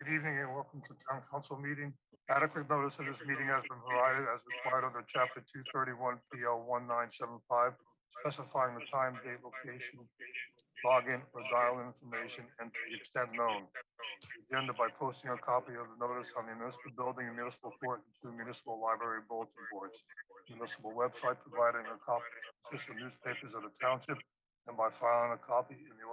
Good evening and welcome to Town Council meeting. Adequate notice of this meeting has been provided as required under Chapter 231 PL 1975, specifying the time, date, location, login or dial-in information, and to the extent known. The agenda by posting a copy of the notice on the municipal building and municipal court and two municipal library bulletin boards, municipal website providing a copy of official newspapers of the township, and by filing a copy in the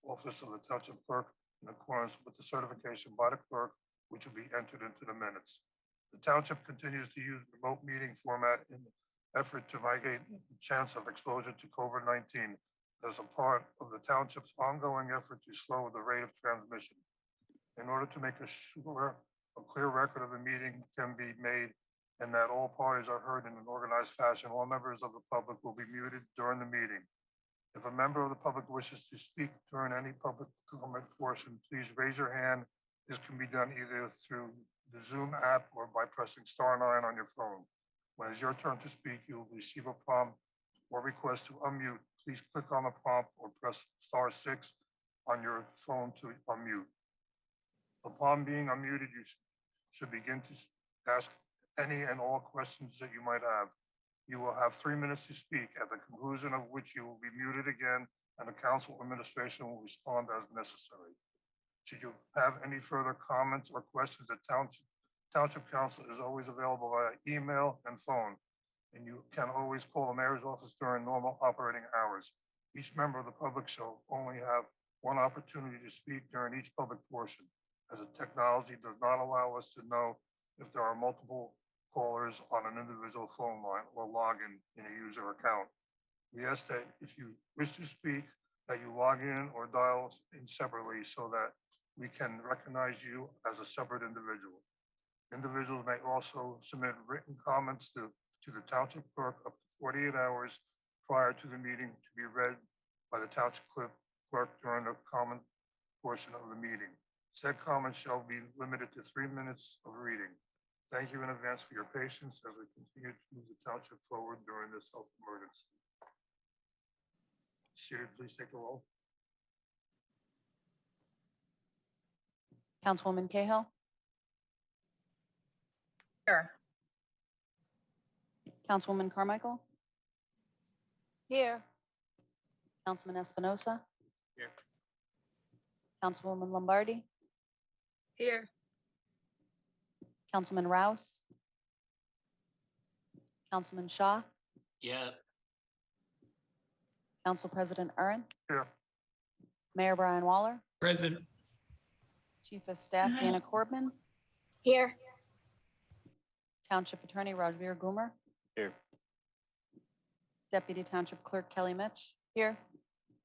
office of the township clerk in accordance with the certification by the clerk, which will be entered into the minutes. The township continues to use remote meeting format in the effort to mitigate the chance of exposure to COVID-19 as a part of the township's ongoing effort to slow the rate of transmission. In order to make a clear record of the meeting can be made and that all parties are heard in an organized fashion, all members of the public will be muted during the meeting. If a member of the public wishes to speak during any public comment portion, please raise your hand. This can be done either through the Zoom app or by pressing *9 on your phone. When it's your turn to speak, you will receive a prompt or request to unmute. Please click on the prompt or press *6 on your phone to unmute. Upon being unmuted, you should begin to ask any and all questions that you might have. You will have 3 minutes to speak, at the conclusion of which you will be muted again, and the council administration will respond as necessary. Should you have any further comments or questions, the Township Council is always available via email and phone, and you can always call the mayor's office during normal operating hours. Each member of the public shall only have one opportunity to speak during each public portion, as the technology does not allow us to know if there are multiple callers on an individual phone line or login in a user account. We ask that if you wish to speak, that you log in or dial in separately so that we can recognize you as a separate individual. Individuals may also submit written comments to the township clerk up to 48 hours prior to the meeting to be read by the township clerk during the comment portion of the meeting. Said comments shall be limited to 3 minutes of reading. Thank you in advance for your patience as we continue to move the township forward during this health emergency. Seated, please take the roll. Councilwoman Cahill. Here. Councilwoman Carmichael. Here. Councilman Espinosa. Here. Councilwoman Lombardi. Here. Councilman Rouse. Councilman Shaw. Yeah. Council President Aaron. Here. Mayor Brian Waller. Present. Chief of Staff Dana Corbman. Here. Township Attorney Rajveer Goomer. Here. Deputy Township Clerk Kelly Mitch. Here.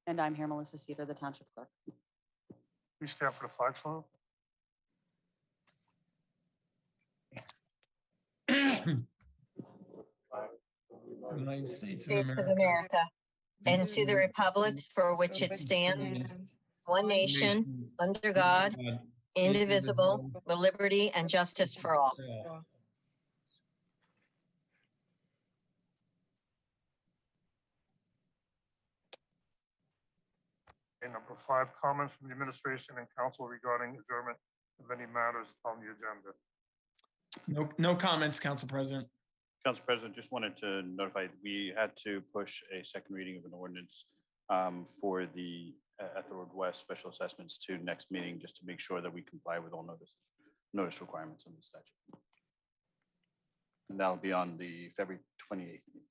And I'm here, Melissa Cedar, the Township Clerk. Please stand for the flag salute. United States of States America. of America, and to the republic for which it stands, one nation, under God, indivisible, with liberty and justice for all. And number 5, comments from the administration and council regarding adjournment of any matters on the agenda. No comments, Council President. Council President, just wanted to notify, we had to push a second reading of an ordinance for the Ethelred West special assessments to next meeting, just to make sure that we comply with all notice requirements in the statute. And that'll be on the February 28th meeting.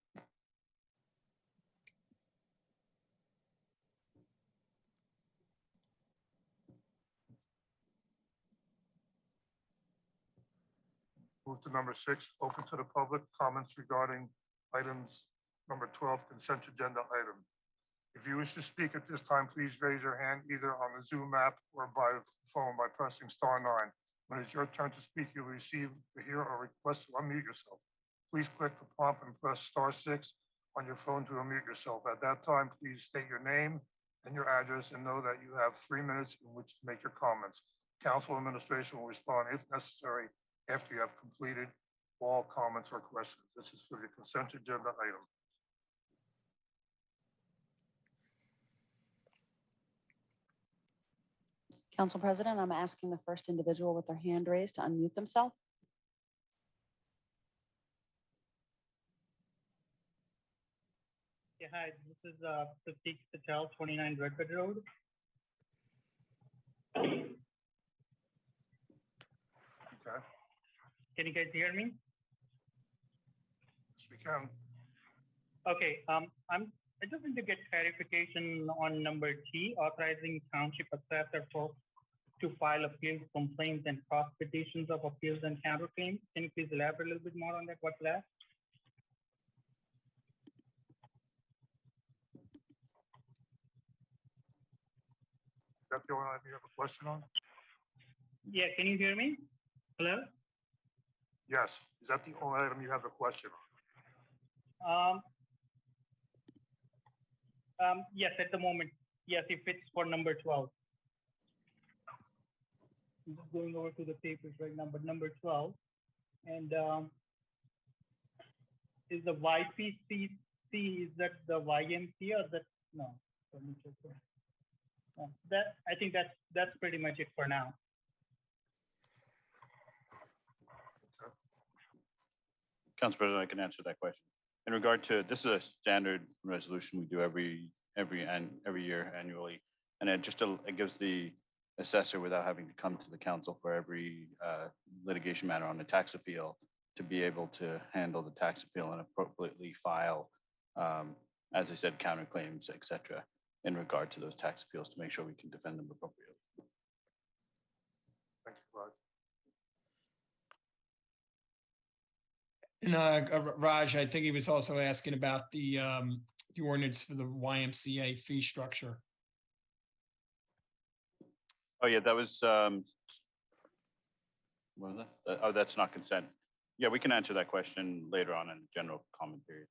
Move to number 6, open to the public, comments regarding items number 12, consent agenda item. If you wish to speak at this time, please raise your hand either on the Zoom app or by phone by pressing *9. When it's your turn to speak, you'll receive a request to unmute yourself. Please click the prompt and press *6 on your phone to unmute yourself. At that time, please state your name and your address and know that you have 3 minutes in which to make your comments. Council administration will respond if necessary after you have completed all comments or questions. This is for the consent agenda item. Council President, I'm asking the first individual with their hand raised to unmute themselves. Yeah, hi, this is Piscataway, 29 Redwood Road. Okay, Can you guys hear me? yes, we can. Okay, I just need to get clarification on number T, authorizing township assessor to file appeals, complaints, and cross petitions of appeals and counterclaims. Can you please elaborate a little bit more on that? What's that? Is that the only item you have a question on? Yeah, can you hear me? Hello? Yes, is that the only item you have a question on? Yes, at the moment, yes, if it's for number 12. I'm just going over to the papers right now, but number 12. And is the YPCC, is that the YMC or that, no? Let me check that. I think that's pretty much it for now. Council President, I can answer that question. In regard to, this is a standard resolution we do every year annually. And it gives the assessor, without having to come to the council for every litigation matter on a tax appeal, to be able to handle the tax appeal and appropriately file, as I said, counterclaims, et cetera, in regard to those tax appeals to make sure we can defend them appropriately. Thank you, Raj. And Raj, I think he was also asking about the ordinance for the YMCA fee structure. Oh, yeah, that was, what was that? Oh, that's not consent. Yeah, we can answer that question later on in the general comment period.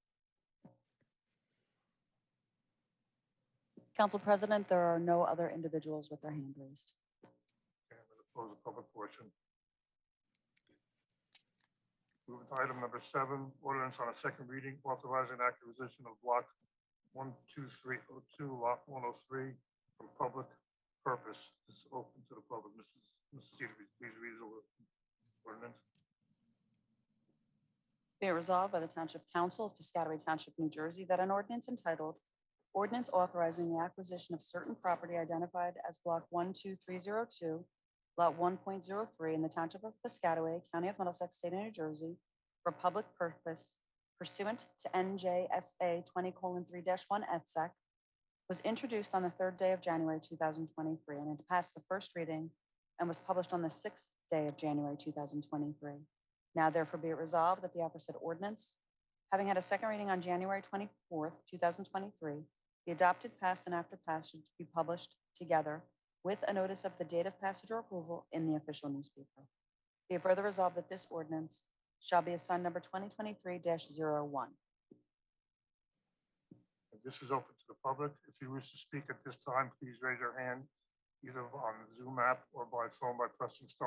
Council President, there are no other individuals with their hand raised. Okay, I'm going to close the public portion. Moving to item number 7, ordinance on a second reading authorizing acquisition of block 12302, lot 103 for public purpose. This is open to the public. Mrs. Cedar, please read the ordinance. Be it resolved by the Township Council of Piscataway Township, New Jersey, that an ordinance entitled Ordinance Authorizing the Acquisition of Certain Property Identified as Block 12302, Lot 1.03 in the Township of Piscataway, County of Middlesex, State of New Jersey, for public purpose pursuant to NJSA 20:3-1 et sec, was introduced on the 3rd day of January 2023 and it passed the first reading and was published on the 6th day of January 2023. Now therefore be it resolved that the aforesaid ordinance, having had a second reading on January 24th, 2023, be adopted, passed, and after passage be published together with a notice of the date of passage or approval in the official newspaper. Be it further resolved that this ordinance shall be assigned number 2023-01. This is open to the public. If you wish to speak at this time, please raise your hand either on the Zoom app or by phone by pressing *9.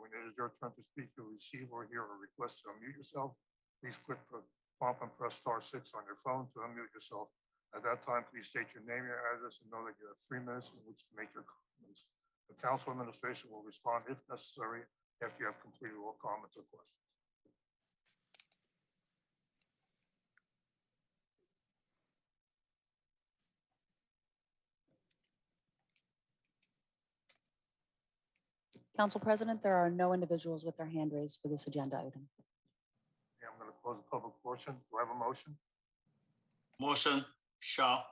When it is your turn to speak, you'll receive or hear a request to unmute yourself. Please click the prompt and press *6 on your phone to unmute yourself. At that time, please state your name, your address, and know that you have 3 minutes in which to make your comments. The council administration will respond if necessary after you have completed all comments or questions. Council President, there are no individuals with their hand raised for this agenda item. Okay, I'm going to close the public portion. Do I have a motion? Motion, Shaw.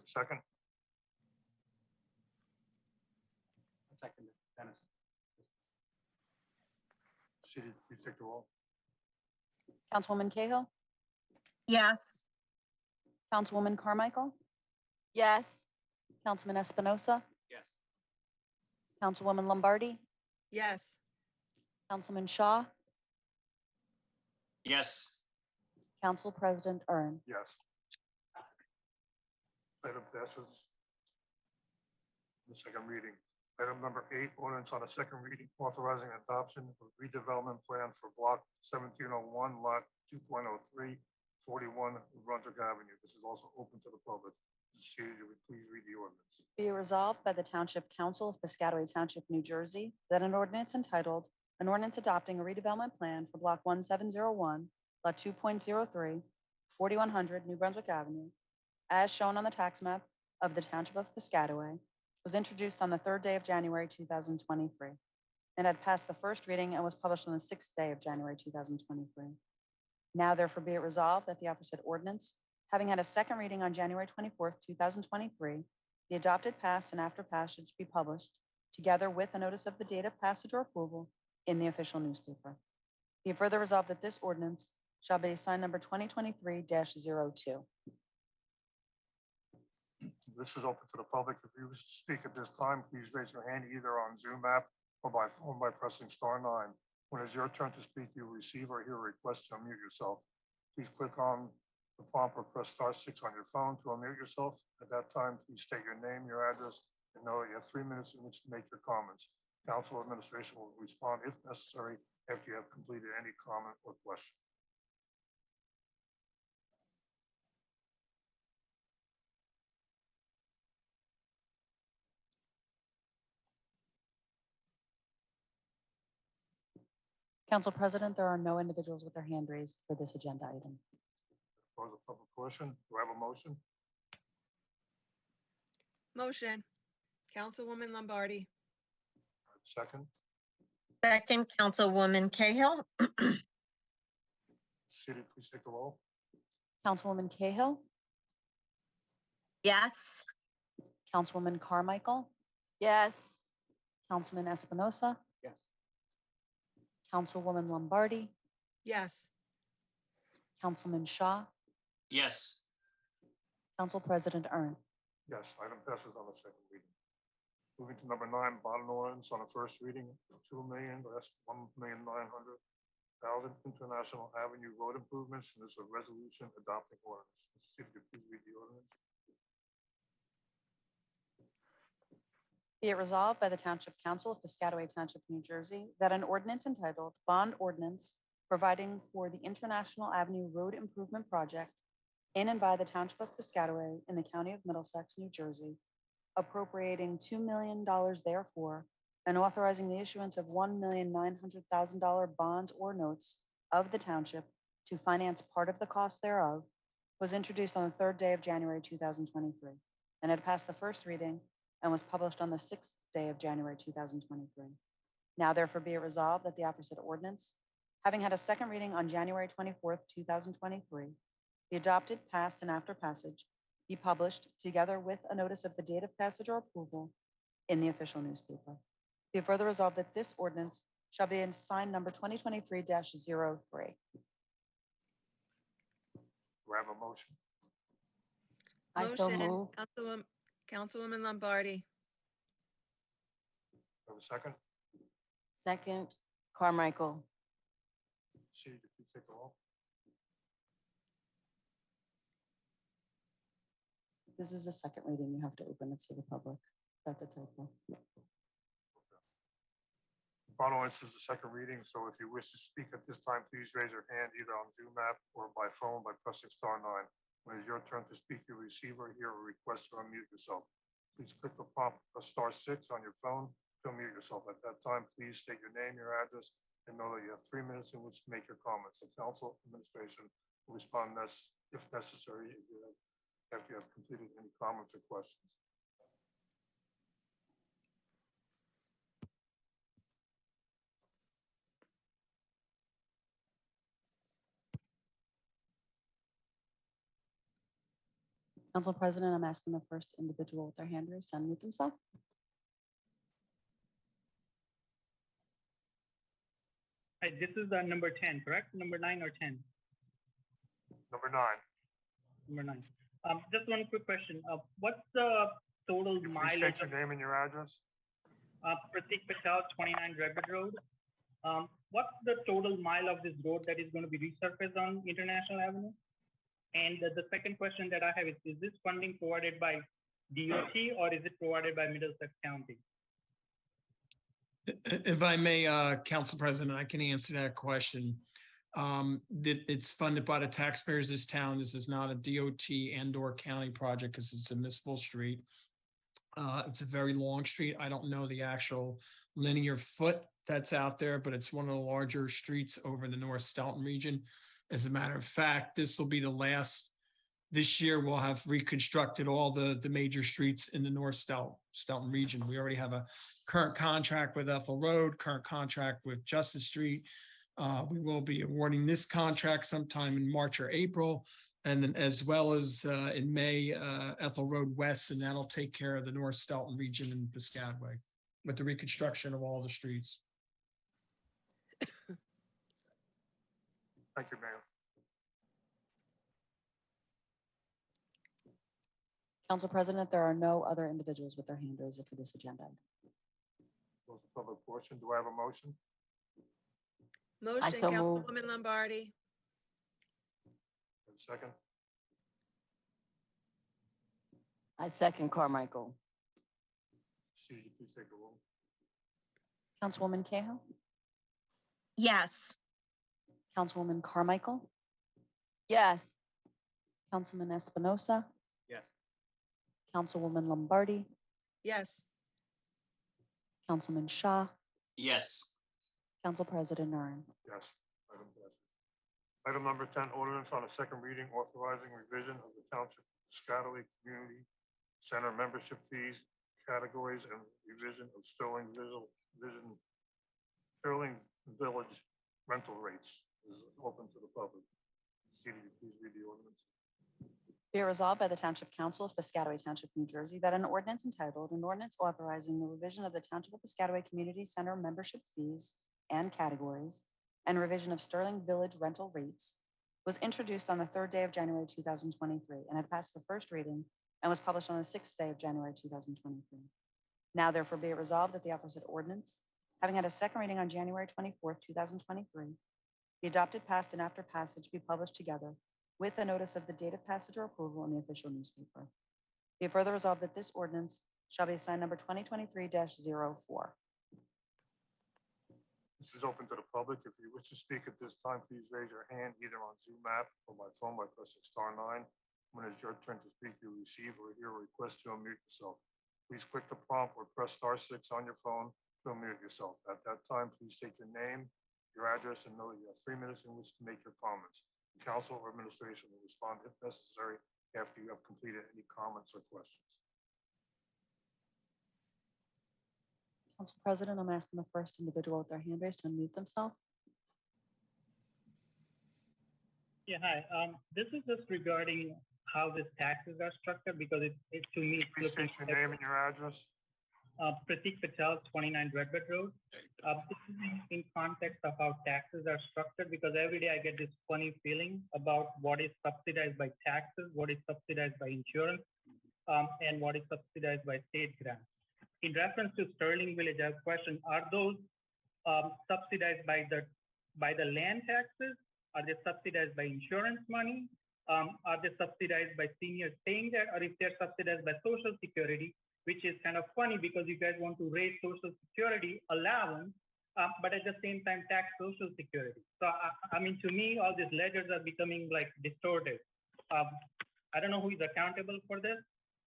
Second? Second, Dennis. City, please take the roll. Councilwoman Cahill, Yes. Councilwoman Carmichael, Yes. Councilman Espinosa, Yes. Councilwoman Lombardi, Yes. Councilman Shaw, Yes. Council President Ern. Yes. Item passes. The second reading. Item number 8, ordinance on a second reading authorizing adoption of redevelopment plan for block 1701, lot 2.03, 41 Brunswick Avenue. This is also open to the public. Mrs. Seaver, would you please read the ordinance? Be it resolved by the Township Council of Piscataway Township, New Jersey, that an ordinance entitled, an ordinance adopting a redevelopment plan for Block 1701, Lot 2.03, 4100 New Brunswick Avenue, as shown on the tax map of the Township of Piscataway, was introduced on the third day of January 2023, and had passed the first reading and was published on the sixth day of January 2023. Now therefore be it resolved that the aforesaid ordinance, having had a second reading on January 24th, 2023, be adopted, passed, and after passage be published, together with a notice of the date of passage or approval in the official newspaper. Be it further resolved that this ordinance shall be assigned number 2023-02. This is open to the public. If you wish to speak at this time, please raise your hand either on Zoom app or by phone by pressing *9. When it's your turn to speak, you will receive or hear a request to unmute yourself. Please click on the prompt or press *6 on your phone to unmute yourself. At that time, please state your name, your address, and know that you have 3 minutes in which to make your comments. Council administration will respond if necessary after you have completed any comment or question. Council President, there are no individuals with their hand raised for this agenda item. Close the public portion. Do I have a motion? Motion. Councilwoman Lombardi. Second, Second, Councilwoman Cahill. seated, please take the roll. Councilwoman Cahill, Yes. Councilwoman Carmichael, Yes. Councilman Espinosa, Yes. Councilwoman Lombardi, Yes. Councilman Shaw, Yes. Council President Ernst. Yes, item passes on the second reading. Moving to number 9, bond ordinance on the first reading, $2,000,000, $1,900,000 International Avenue Road Improvements, and this is a resolution adopting ordinance. Mrs. Seaver, please read the ordinance. Be it resolved by the Township Council of Piscataway Township, New Jersey, that an ordinance entitled Bond Ordinance Providing for the International Avenue Road Improvement Project in and by the Township of Piscataway in the County of Middlesex, New Jersey, appropriating $2 million therefore, and authorizing the issuance of $1,900,000 bonds or notes of the township to finance part of the cost thereof, was introduced on the third day of January 2023, and had passed the first reading and was published on the sixth day of January 2023. Now therefore be it resolved that the aforesaid ordinance, having had a second reading on January 24th, 2023, be adopted, passed, and after passage, be published together with a notice of the date of passage or approval in the official newspaper. Be it further resolved that this ordinance shall be assigned number 2023-03. Do I have a motion? I so Motion. move. Councilwoman Lombardi. Do I have a second? Second, Carmichael. Seaver, please take the roll. This is a second reading. You have to open it to the public. That's a typo. Bond ordinance is the second reading, so if you wish to speak at this time, please raise your hand either on Zoom app or by phone by pressing *9. When it's your turn to speak, you receive or hear a request to unmute yourself. Please click the prompt, press *6 on your phone to unmute yourself. At that time, please state your name, your address, and know that you have 3 minutes in which to make your comments. The council administration will respond if necessary after you have completed any comments or questions. Council President, I'm asking the first individual with their hand raised to unmute themselves. This is number 10, correct? Number 9 or 10? Number 9. Number 9. Just one quick question. What's the total Please mileage state your of name and your address. Pratik Patel, 29 Redwood Road? What's the total mile of this road that is going to be resurfaced on International Avenue? And the second question that I have is this funding provided by DOT or is it provided by Middlesex County? If I may, Council President, I can answer that question. That it's funded by the taxpayers of this town. This is not a DOT and or county project because it's a municipal street. It's a very long street. I don't know the actual linear foot that's out there, but it's one of the larger streets over the North Stoughton region. As a matter of fact, this will be the last. This year, we'll have reconstructed all the major streets in the North Stoughton region. We already have a current contract with Ethel Road, current contract with Justice Street. We will be awarding this contract sometime in March or April. And then as well as in May, Ethel Road West, and that'll take care of the North Stoughton region in Piscataway with the reconstruction of all the streets. Thank you, Mayor. Council President, there are no other individuals with their hand raised for this agenda. Close the public portion. Do I have a motion? Motion, so move. Councilwoman Lombardi. Have a second? I second Carmichael. Suzie, please take a roll. Councilwoman Cahill, Yes. Councilwoman Carmichael, Yes. Councilman Espinosa, Yes. Councilwoman Lombardi, Yes. Councilman Shaw, Yes. Council President Narn. Yes. Item passes. Item number 10, ordinance on a second reading authorizing revision of the Township Piscataway Community Center membership fees, categories, and revision of Sterling Village rental rates is open to the public. Suzie, please read the ordinance. Be it resolved by the Township Council of Piscataway Township, New Jersey, that an ordinance entitled, an ordinance authorizing the revision of the Township of Piscataway Community Center membership fees and categories, and revision of Sterling Village rental rates, was introduced on the third day of January 2023 and had passed the first reading and was published on the sixth day of January 2023. Now therefore be it resolved that the aforesaid ordinance, having had a second reading on January 24th, 2023, be adopted, passed, and after passage be published together with a notice of the date of passage or approval in the official newspaper. Be it further resolved that this ordinance shall be assigned number 2023-04. This is open to the public. If you wish to speak at this time, please raise your hand either on Zoom app or by phone by pressing *9. When it's your turn to speak, you'll receive or hear a request to unmute yourself. Please click the prompt or press *6 on your phone to unmute yourself. At that time, please state your name, your address, and know that you have 3 minutes in which to make your comments. The council or administration will respond if necessary after you have completed any comments or questions. Council President, I'm asking the first individual with their hand raised to unmute themselves. Yeah, hi. This is just regarding how these taxes are structured because it to me, it's Please looking state your name and your address. Pratik Patel, 29 Redbud Road. This is in context of how taxes are structured because every day I get this funny feeling about what is subsidized by taxes, what is subsidized by insurance, and what is subsidized by state grants. In reference to Sterling Village, I have a question. Are those subsidized by the land taxes? Are they subsidized by insurance money? Are they subsidized by seniors staying there? Or if they're subsidized by Social Security, which is kind of funny because you guys want to raise Social Security allowance, but at the same time tax Social Security. So, I mean, to me, all these ledgers are becoming like distorted. I don't know who is accountable for this,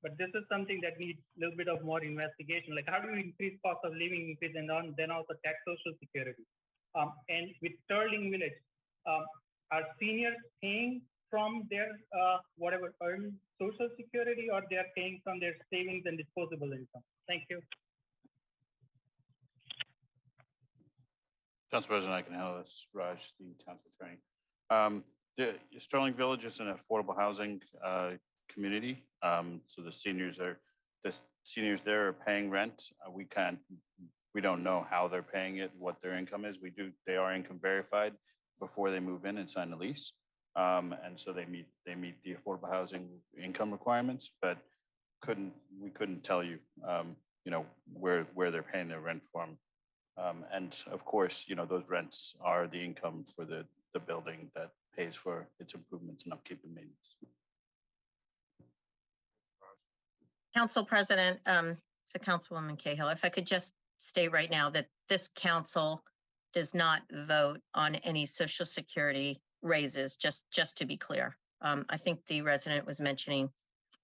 but this is something that needs a little bit of more investigation. Like, how do you increase cost of living increase and then also tax Social Security? And with Sterling Village, are seniors paying from their whatever earned Social Security, or they are paying from their savings and disposable income? Thank you. Council President, I can handle this. Raj, the township attorney. The Sterling Village is an affordable housing community. So the seniors there are paying rent. We don't know how they're paying it, what their income is. They are income verified before they move in and sign the lease. And so they meet the affordable housing income requirements, but we couldn't tell you, where they're paying their rent from. And of course, those rents are the income for the building that pays for its improvements and upkeep and maintenance. Council President, so Councilwoman Cahill, if I could just state right now that this council does not vote on any Social Security raises, just to be clear. I think the resident was mentioning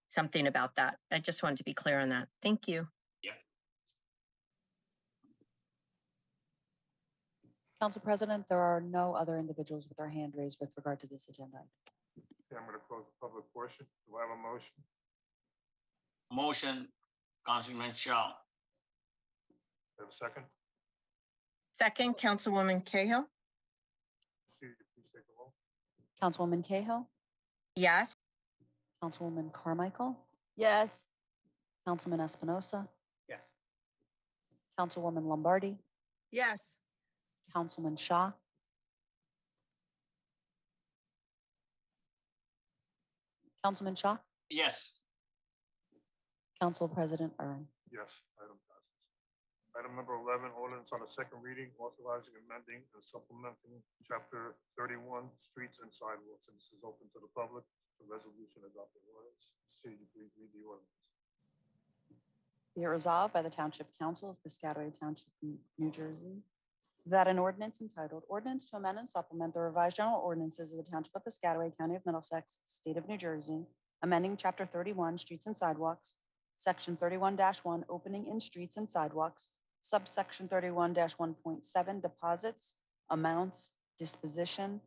something about that. I just wanted to be clear on that. Thank you. Council President, there are no other individuals with their hand raised with regard to this agenda item. Okay, I'm going to close the public portion. Do I have a motion? Motion, Councilman Shaw. Do I have a second? Second, Councilwoman Cahill? Proceed, please take a roll. Councilwoman Cahill, Yes. Councilwoman Carmichael, Yes. Councilman Espinosa, Yes. Councilwoman Lombardi, Yes. Councilman Shaw, Councilman Shaw, Yes. Council President Ern. Yes, item passes. Item number 11, ordinance on a second reading, authorizing, amending, and supplementing Chapter 31, Streets and Sidewalks. And this is open to the public. The resolution adopting ordinance. City, please read the ordinance. Be it resolved by the Township Council of Piscataway Township, New Jersey, that an ordinance entitled Ordinance to Amend and Supplement the Revised General Ordinances of the Township of Piscataway, County of Middlesex, State of New Jersey, amending Chapter 31, Streets and Sidewalks, Section 31-1, Opening in Streets and Sidewalks, Subsection 31-1.7, Deposits, Amounts, Disposition,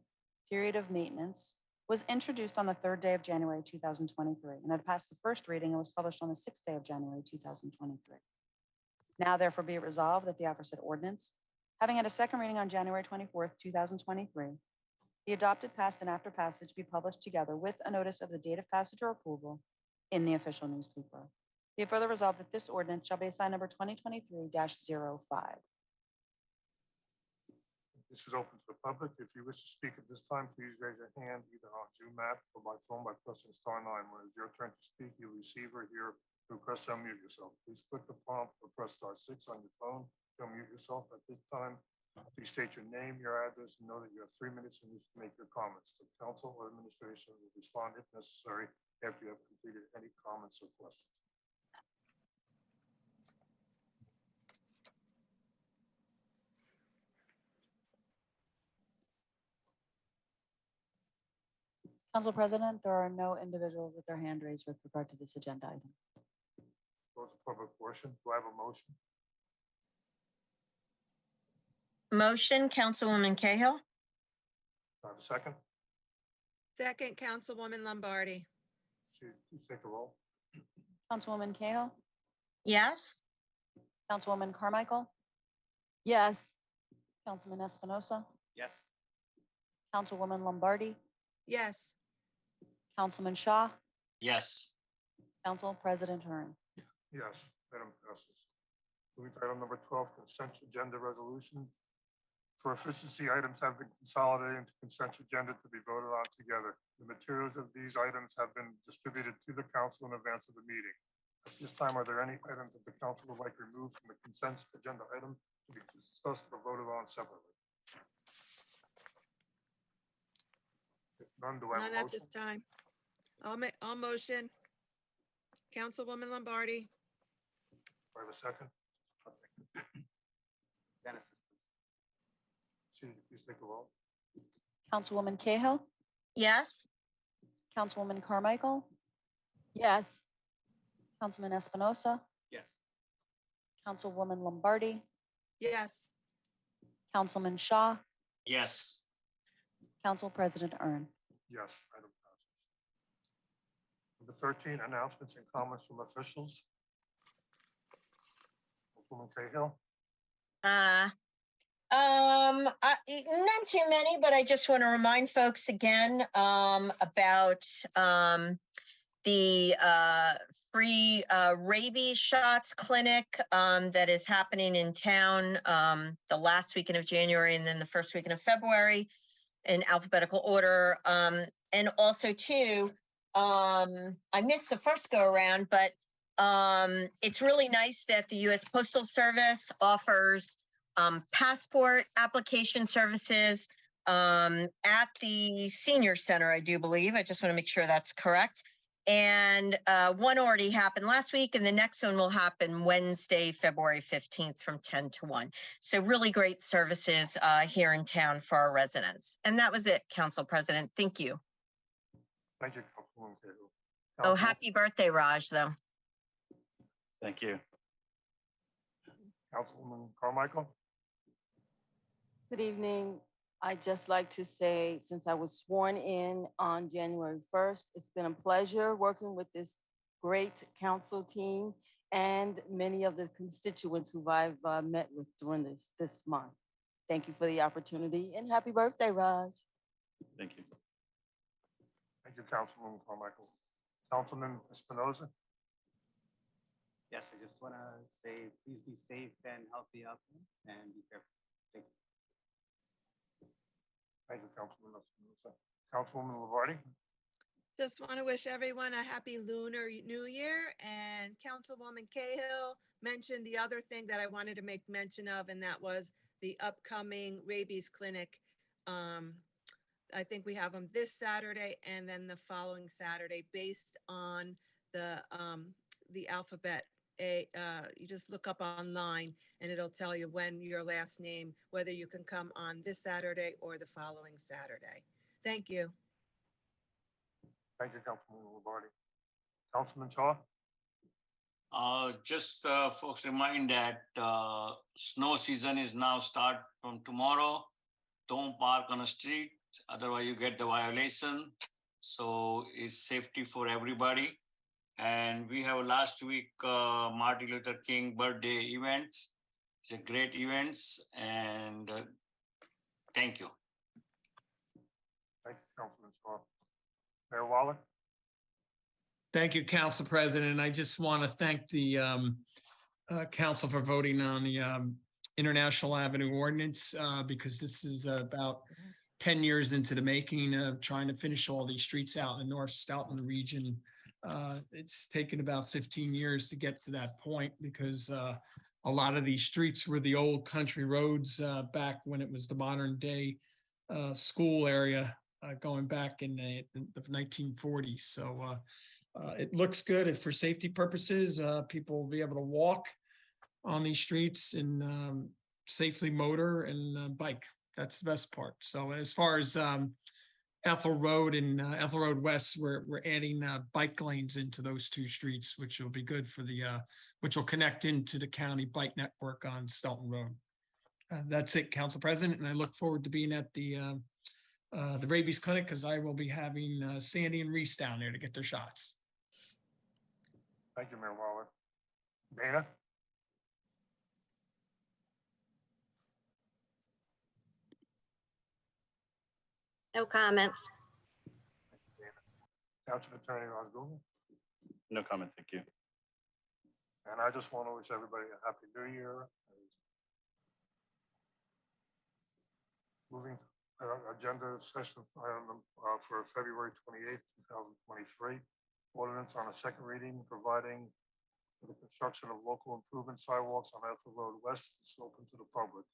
Period of Maintenance, was introduced on the third day of January 2023 and had passed the first reading and was published on the sixth day of January 2023. Now therefore be it resolved that the aforesaid ordinance, having had a second reading on January 24th, 2023, be adopted, passed, and after passage be published together with a notice of the date of passage or approval in the official newspaper. Be it further resolved that this ordinance shall be assigned number 2023-05. This is open to the public. If you wish to speak at this time, please raise your hand either on Zoom app or by phone by pressing *9. When it's your turn to speak, you'll receive or hear to request to unmute yourself. Please click the prompt or press *6 on your phone to unmute yourself. At this time, please state your name, your address, and know that you have 3 minutes in which to make your comments. The council or administration will respond if necessary after you have completed any comments or questions. Council President, there are no individuals with their hand raised with regard to this agenda item. Close the public portion. Do I have a motion? Motion, Councilwoman Cahill? Do I have a second? Second, Councilwoman Lombardi. Please take a roll. Councilwoman Cahill, Yes. Councilwoman Carmichael, Yes. Councilman Espinosa, Yes. Councilwoman Lombardi, Yes. Councilman Shaw, Yes. Council President Ern. Yes, item passes. Moving to item number 12, consent agenda resolution. For efficiency, items have been consolidated into consent agenda to be voted on together. The materials of these items have been distributed to the council in advance of the meeting. At this time, are there any items that the council would like removed from the consent agenda item to be discussed or voted on separately? If none, do I have None a at this motion? time. I'll motion. Councilwoman Lombardi. Do I have a second? Dennis. City, please take a roll. Councilwoman Cahill, Yes. Councilwoman Carmichael, Yes. Councilman Espinosa, Yes. Councilwoman Lombardi, Yes. Councilman Shaw, Yes. Council President Ern. Yes, item passes. Number 13, announcements and comments from officials. Councilwoman Cahill. Not too many, but I just want to remind folks again about the free rabies shots clinic that is happening in town the last weekend of January and then the first weekend of February in alphabetical order. And also too, I missed the first go around, but it's really nice that the U.S. Postal Service offers passport application services at the senior center, I do believe. I just want to make sure that's correct. And one already happened last week, and the next one will happen Wednesday, February 15th from 10 to 1. So really great services here in town for our residents. And that was it, Council President. Thank you. Thank you, Councilwoman Cahill. Oh, happy birthday, Raj, though. Thank you. Councilwoman Carmichael. Good evening. I'd just like to say, since I was sworn in on January 1st, it's been a pleasure working with this great council team and many of the constituents who I've met with during this month. Thank you for the opportunity and happy birthday, Raj. Thank you. Thank you, Councilwoman Carmichael. Councilman Espinoza. Yes, I just want to say, please be safe and healthy out there and be careful. Thank you. Thank you, Councilman Espinoza. Councilwoman Lavardi. Just want to wish everyone a happy Lunar New Year. And Councilwoman Cahill mentioned the other thing that I wanted to make mention of, and that was the upcoming rabies clinic. I think we have them this Saturday and then the following Saturday based on the alphabet. You just look up online and it'll tell you when your last name, whether you can come on this Saturday or the following Saturday. Thank you. Thank you, Councilwoman Lavardi. Councilman Shaw. Just folks remind that snow season is now start from tomorrow. Don't park on the street, otherwise you get the violation. So it's safety for everybody. And we have last week Martin Luther King birthday events. It's a great events, and thank you. Thank you, Councilman Shaw. Mayor Waller. Thank you, Council President. I just want to thank the council for voting on the International Avenue Ordinance because this is about 10 years into the making of trying to finish all these streets out in the North Stoughton region. It's taken about 15 years to get to that point because a lot of these streets were the old country roads back when it was the modern day school area going back in the 1940s. So it looks good for safety purposes. People will be able to walk on these streets and safely motor and bike. That's the best part. So as far as Ethel Road and Ethel Road West, we're adding bike lanes into those two streets, which will be good for the, which will connect into the county bike network on Stoughton Road. That's it, Council President, and I look forward to being at the rabies clinic because I will be having Sandy and Reese down there to get their shots. Thank you, Mayor Waller. Dana. No comments. Township Attorney Osgood. No comment, thank you. And I just want to wish everybody a happy new year. Moving agenda session item for February 28th, 2023. Ordinance on a second reading providing for the construction of local improvement sidewalks on Ethel Road West is open to the public.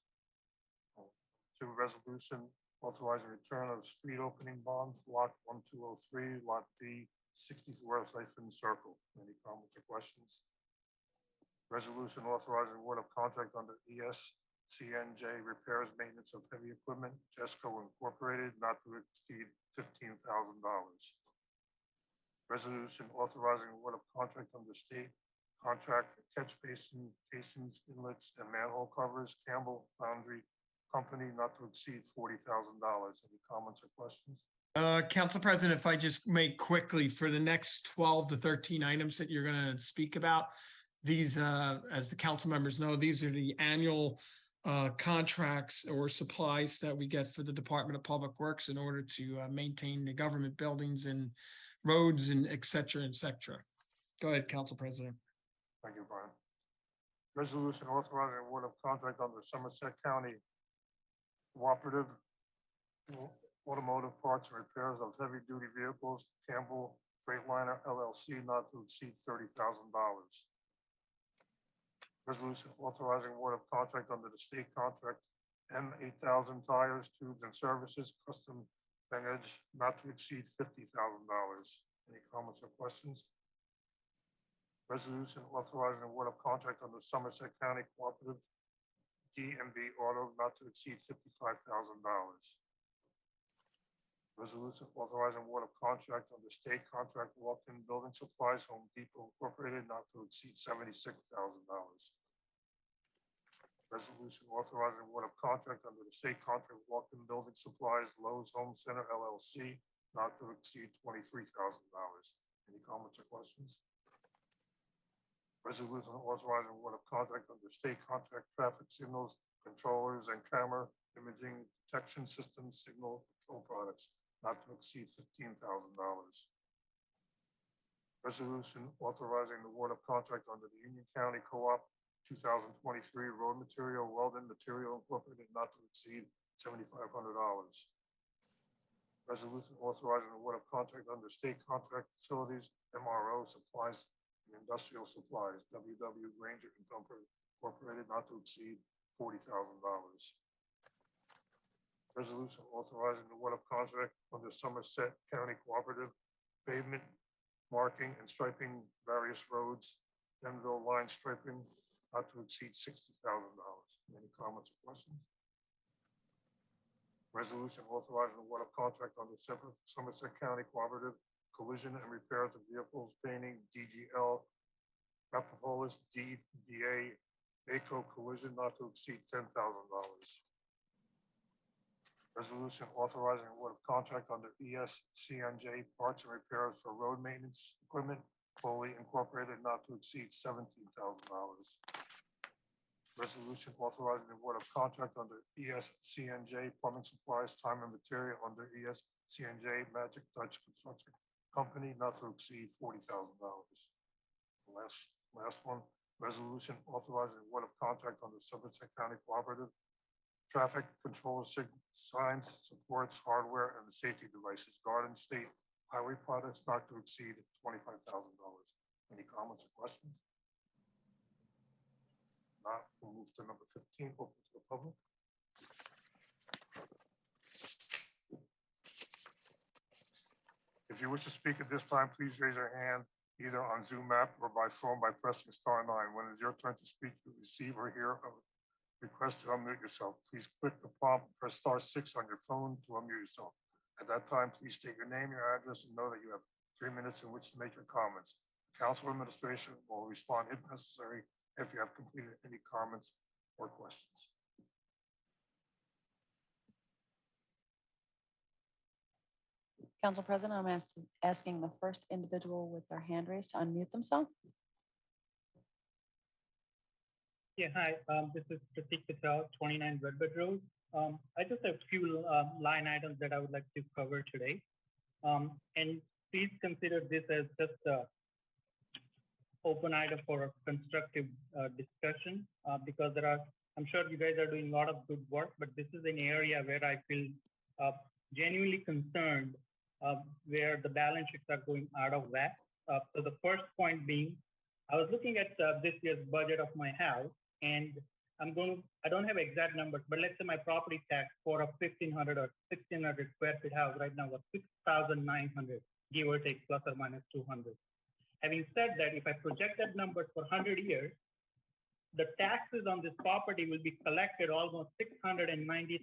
To resolution authorizing return of street opening bond, lot 1203, lot B, 64th-Circle. Any comments or questions? Resolution authorizing award of contract under ESCNJ repairs maintenance of heavy equipment, Jesco Incorporated, not to exceed $15,000. Resolution authorizing award of contract under state contract for catch basin casings, inlets, and manhole covers, Campbell Foundry Company, not to exceed $40,000. Any comments or questions? Council President, if I just make quickly for the next 12 to 13 items that you're going to speak about, these, as the council members know, these are the annual contracts or supplies that we get for the Department of Public Works in order to maintain the government buildings and roads and et cetera, et cetera. Go ahead, Council President. Thank you, Brian. Resolution authorizing award of contract under Somerset County Cooperative Automotive Parts and Repairs of Heavy Duty Vehicles, Campbell Freightliner LLC, not to exceed $30,000. Resolution authorizing award of contract under the state contract M8000 Tires, Tubes and Services, Custom Edge, not to exceed $50,000. Any comments or questions? Resolution authorizing award of contract under Somerset County Cooperative DMB Auto not to exceed $55,000. Resolution authorizing award of contract under state contract walk-in building supplies, Home Depot Incorporated, not to exceed $76,000. Resolution authorizing award of contract under the state contract walk-in building supplies, Lowe's Home Center LLC, not to exceed $23,000. Any comments or questions? Resolution authorizing award of contract under state contract traffic signals, controllers, and camera imaging detection systems, signal control products, not to exceed $15,000. Resolution authorizing the award of contract under the Union County Co-op 2023 road material, Weldon Material Incorporated, not to exceed $7,500. Resolution authorizing the award of contract under state contract facilities, MRO supplies and industrial supplies, WW Granger Incorporated, not to exceed $40,000. Resolution authorizing the award of contract under Somerset County Cooperative pavement marking and striping various roads, Denville line striping, not to exceed $60,000. Any comments or questions? Resolution authorizing the award of contract under Somerset County Cooperative collision and repairs of vehicles, painting, DGL, Rapopolis, DDA, ACO collision, not to exceed $10,000. Resolution authorizing award of contract under ESCNJ parts and repairs for road maintenance equipment, Foley Incorporated, not to exceed $17,000. Resolution authorizing the award of contract under ESCNJ plumbing supplies, time and material under ESCNJ Magic Dutch Construction Company, not to exceed $40,000. Last one, resolution authorizing the award of contract under Somerset County Cooperative traffic control signs, supports, hardware, and the safety devices, Garden State Highway products, not to exceed $25,000. Any comments or questions? Not, we'll move to number 15, open to the public. If you wish to speak at this time, please raise your hand either on Zoom app or by phone by pressing *9. When it's your turn to speak, you receive or hear a request to unmute yourself. Please click the prompt, press *6 on your phone to unmute yourself. At that time, please state your name, your address, and know that you have 3 minutes in which to make your comments. Council administration will respond if necessary if you have completed any comments or questions. Council President, I'm asking the first individual with their hand raised to unmute themselves. Yeah, hi, this is Pratik Patel, 29 Redbud Road. I just have a few line items that I would like to cover today. And please consider this as just a open item for a constructive discussion because I'm sure you guys are doing a lot of good work, but this is an area where I feel genuinely concerned where the balance sheets are going out of whack. So the first point being, I was looking at this year's budget of my house, and I don't have exact numbers, but let's say my property tax for a 1,500 or 1,600 square feet house right now was 6,900, give or take plus or minus 200. Having said that, if I project that number for 100 years, the taxes on this property will be collected almost $690,000.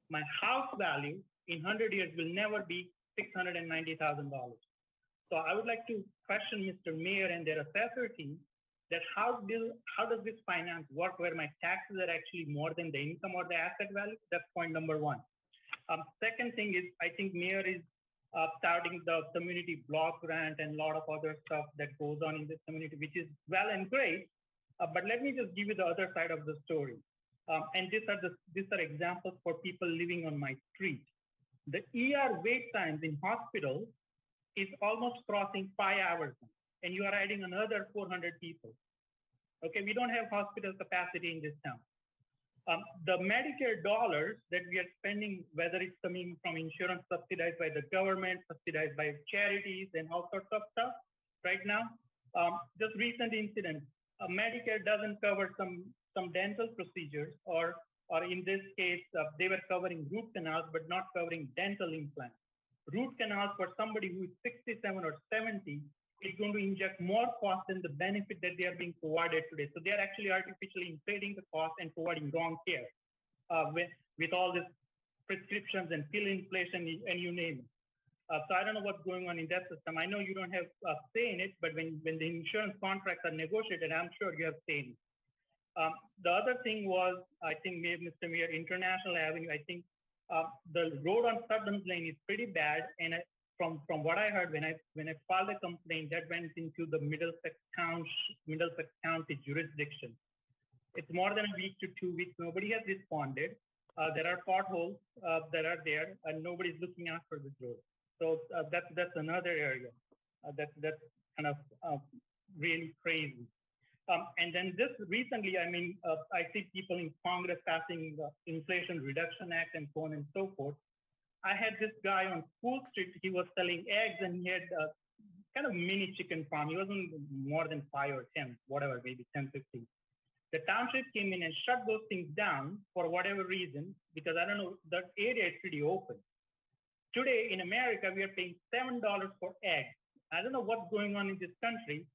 My house value in 100 years will never be $690,000. So I would like to question Mr. Mayor and their assessor team that how does this finance work where my taxes are actually more than the income or the asset value? That's point number one. Second thing is, I think Mayor is starting the community block grant and a lot of other stuff that goes on in this community, which is well and great. But let me just give you the other side of the story. And these are examples for people living on my street. The ER wait times in hospitals is almost crossing 5 hours, and you are adding another 400 people. Okay, we don't have hospital capacity in this town. The Medicare dollars that we are spending, whether it's coming from insurance subsidized by the government, subsidized by charities and all sorts of stuff right now, just recent incident, Medicare doesn't cover some dental procedures, or in this case, they were covering root canals, but not covering dental implants. root canals for somebody who is 67 or 70 is going to inject more cost than the benefit that they are being provided today. So they are actually artificially inflating the cost and providing wrong care with all this prescriptions and pill inflation and you name it. So I don't know what's going on in that system. I know you don't have a say in it, but when the insurance contracts are negotiated, I'm sure you have say in it. The other thing was, I think, maybe Mr. Mayor, International Avenue, I think the road on Sutton's Lane is pretty bad. And from what I heard, when I filed a complaint, that went into the Middlesex County jurisdiction. It's more than a week to 2 weeks. Nobody has responded. There are potholes that are there, and nobody's looking after this road. So that's another area that's kind of really crazy. And then just recently, I mean, I see people in Congress passing the Inflation Reduction Act and so on and so forth. I had this guy on School Street. He was selling eggs, and he had a kind of mini chicken farm. He wasn't more than 5 or 10, whatever, maybe 10, 15. The township came in and shut those things down for whatever reason, because I don't know, that area is pretty open. Today in America, we are paying $7 for eggs. I don't know what's going on in this country,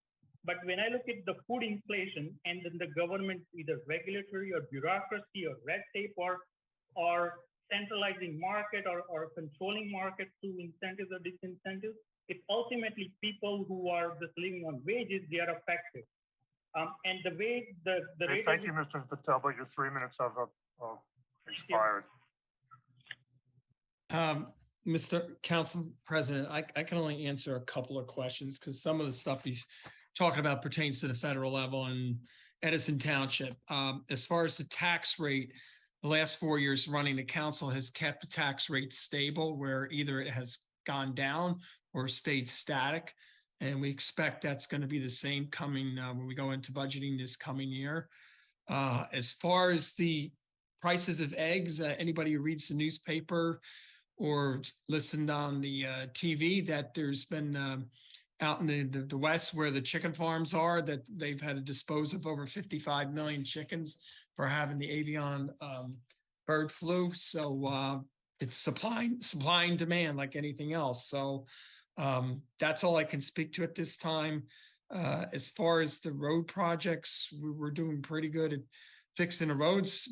but when I look at the food inflation and then the government, either regulatory or bureaucracy or red tape or centralizing market or controlling market through incentives or disincentives, it's ultimately people who are just living on wages, they are affected. And the way the rate Thank you, Mr. Patel, but your 3 minutes have expired. Mr. Council President, I can only answer a couple of questions because some of the stuff he's talking about pertains to the federal level and Edison Township. As far as the tax rate, the last 4 years running, the council has kept the tax rate stable where either it has gone down or stayed static. And we expect that's going to be the same coming when we go into budgeting this coming year. As far as the prices of eggs, anybody who reads the newspaper or listened on the TV, that there's been out in the West where the chicken farms are, that they've had to dispose of over 55 million chickens for having the avian bird flu. So it's supply and demand like anything else. So that's all I can speak to at this time. As far as the road projects, we're doing pretty good at fixing the roads.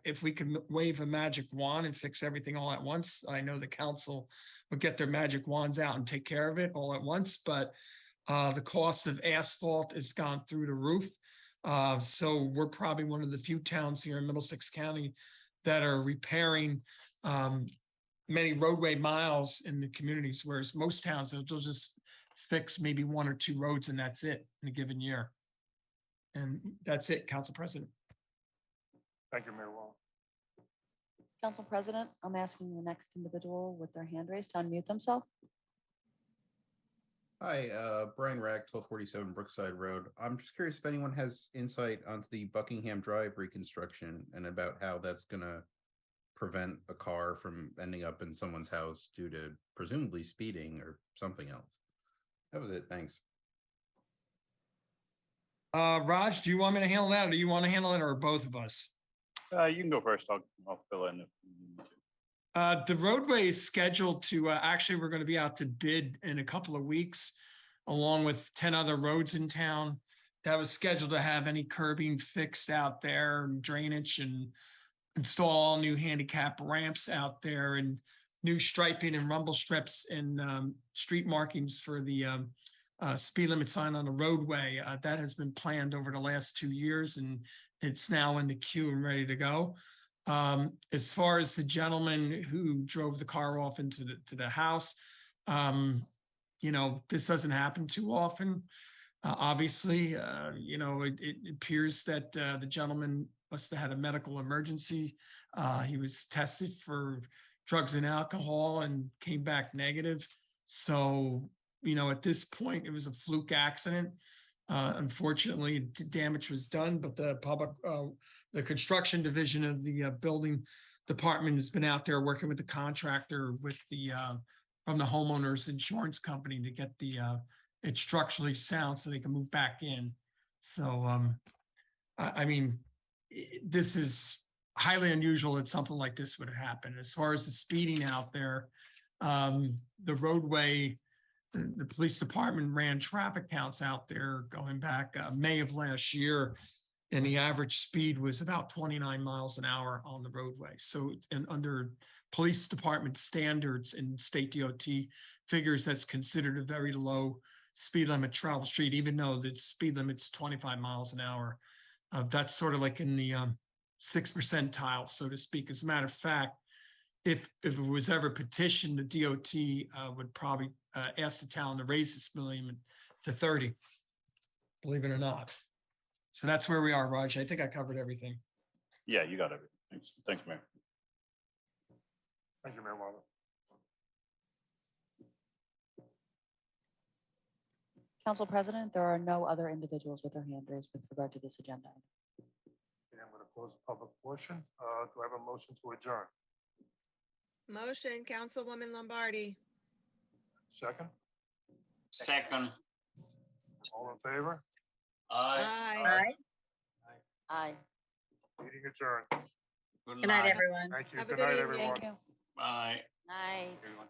If we could wave a magic wand and fix everything all at once, I know the council would get their magic wands out and take care of it all at once, but the cost of asphalt has gone through the roof. So we're probably one of the few towns here in Middlesex County that are repairing many roadway miles in the communities, whereas most towns, they'll just fix maybe 1 or 2 roads and that's it in a given year. And that's it, Council President. Thank you, Mayor Wall. Council President, I'm asking the next individual with their hand raised to unmute themselves. Hi, Brian Rack, 1247 Brookside Road. I'm just curious if anyone has insight onto the Buckingham Drive reconstruction and about how that's going to prevent a car from ending up in someone's house due to presumably speeding or something else. That was it. Thanks. Raj, do you want me to handle that or do you want to handle it or both of us? You can go first. I'll fill in if you need me to. The roadway is scheduled to, actually, we're going to be out to bid in a couple of weeks, along with 10 other roads in town. That was scheduled to have any curbing fixed out there, and drainage, and install all new handicap ramps out there, and new striping and rumble strips and street markings for the speed limit sign on the roadway. That has been planned over the last 2 years, and it's now in the queue and ready to go. As far as the gentleman who drove the car off into the house, you know, this doesn't happen too often. Obviously, you know, it appears that the gentleman must have had a medical emergency. He was tested for drugs and alcohol and came back negative. So, you know, at this point, it was a fluke accident. Unfortunately, damage was done, but the construction division of the building department has been out there working with the contractor with the from the homeowner's insurance company to get it structurally sound so they can move back in. So, I mean, this is highly unusual that something like this would happen. As far as the speeding out there, The roadway, the police department ran traffic counts out there going back May of last year. And the average speed was about 29 miles an hour on the roadway. So, and under police department standards and state DOT figures, that's considered a very low speed limit travel street, even though the speed limit's 25 miles an hour. That's sort of like in the 6th percentile, so to speak. As a matter of fact, if it was ever petitioned, the DOT would probably ask the town to raise the speed limit to 30, believe it or not. So that's where we are, Raj. I think I covered everything. Yeah, you got everything. Thanks. Thanks, Mayor. Thank you, Mayor Walner. Council President, there are no other individuals with their hand raised with regard to this agenda. Okay, I'm going to close the public portion. Do I have a motion to adjourn? Motion, Councilwoman Lombardi. Second? Second. All in favor? Aye. Aye. Meeting adjourned. Good Good night, night. everyone. Thank you. Have a Good night, good everyone. Thank you. Bye. Night. Everyone.